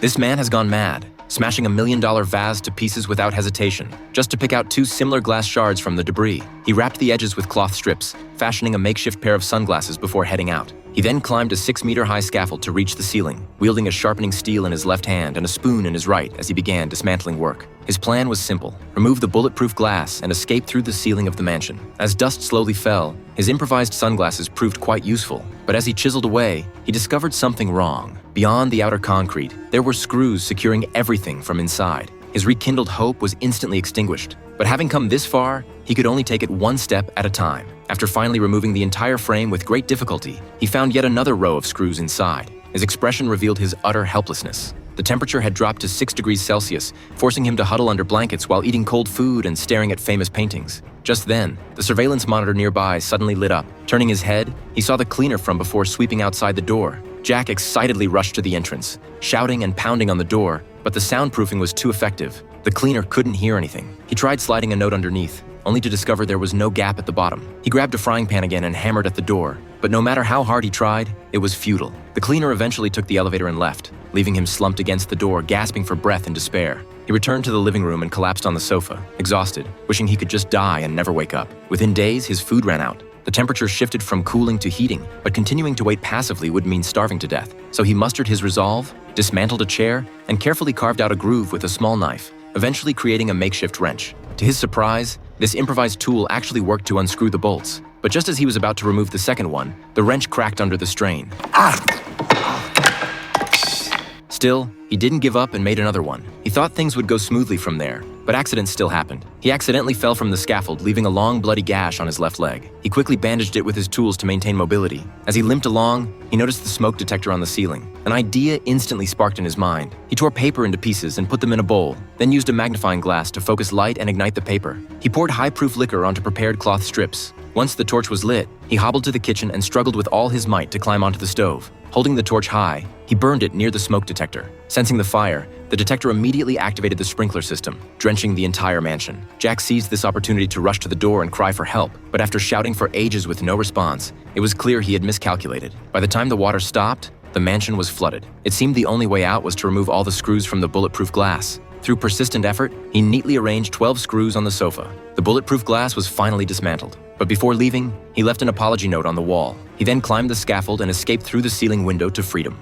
This man has gone mad, smashing $1 million vase to pieces without hesitation, just to pick out 2 similar glass shards from the debris. He wrapped the edges with cloth strips, fashioning a makeshift pair of sunglasses before heading out. He then climbed a 6-meter-high scaffold to reach the ceiling, wielding a sharpening steel in his left hand and a spoon in his right as he began dismantling work. His plan was simple: remove the bulletproof glass and escape through the ceiling of the mansion. As dust slowly fell, his improvised sunglasses proved quite useful, but as he chiseled away, he discovered something wrong. Beyond the outer concrete, there were screws securing everything from inside. His rekindled hope was instantly extinguished, but having come this far, he could only take it one step at a time. After finally removing the entire frame with great difficulty, he found yet another row of screws inside. His expression revealed his utter helplessness. The temperature had dropped to 6 degrees Celsius, forcing him to huddle under blankets while eating cold food and staring at famous paintings. Just then, the surveillance monitor nearby suddenly lit up. Turning his head, he saw the cleaner from before sweeping outside the door. Jack excitedly rushed to the entrance, shouting and pounding on the door, but the soundproofing was too effective. The cleaner couldn't hear anything. He tried sliding a note underneath, only to discover there was no gap at the bottom. He grabbed a frying pan again and hammered at the door, but no matter how hard he tried, it was futile. The cleaner eventually took the elevator and left, leaving him slumped against the door, gasping for breath in despair. He returned to the living room and collapsed on the sofa, exhausted, wishing he could just die and never wake up. Within days, his food ran out. The temperature shifted from cooling to heating, but continuing to wait passively would mean starving to death. So he mustered his resolve, dismantled a chair, and carefully carved out a groove with a small knife, eventually creating a makeshift wrench. To his surprise, this improvised tool actually worked to unscrew the bolts. But just as he was about to remove the second one, the wrench cracked under the strain. Still, he didn't give up and made another one. He thought things would go smoothly from there, but accidents still happened. He accidentally fell from the scaffold, leaving a long bloody gash on his left leg. He quickly bandaged it with his tools to maintain mobility. As he limped along, he noticed the smoke detector on the ceiling. An idea instantly sparked in his mind. He tore paper into pieces and put them in a bowl, then used a magnifying glass to focus light and ignite the paper. He poured high-proof liquor onto prepared cloth strips. Once the torch was lit, he hobbled to the kitchen and struggled with all his might to climb onto the stove. Holding the torch high, he burned it near the smoke detector. Sensing the fire, the detector immediately activated the sprinkler system, drenching the entire mansion. Jack seized this opportunity to rush to the door and cry for help, but after shouting for ages with no response, it was clear he had miscalculated. By the time the water stopped, the mansion was flooded. It seemed the only way out was to remove all the screws from the bulletproof glass. Through persistent effort, he neatly arranged 12 screws on the sofa. The bulletproof glass was finally dismantled. But before leaving, he left an apology note on the wall. He then climbed the scaffold and escaped through the ceiling window to freedom.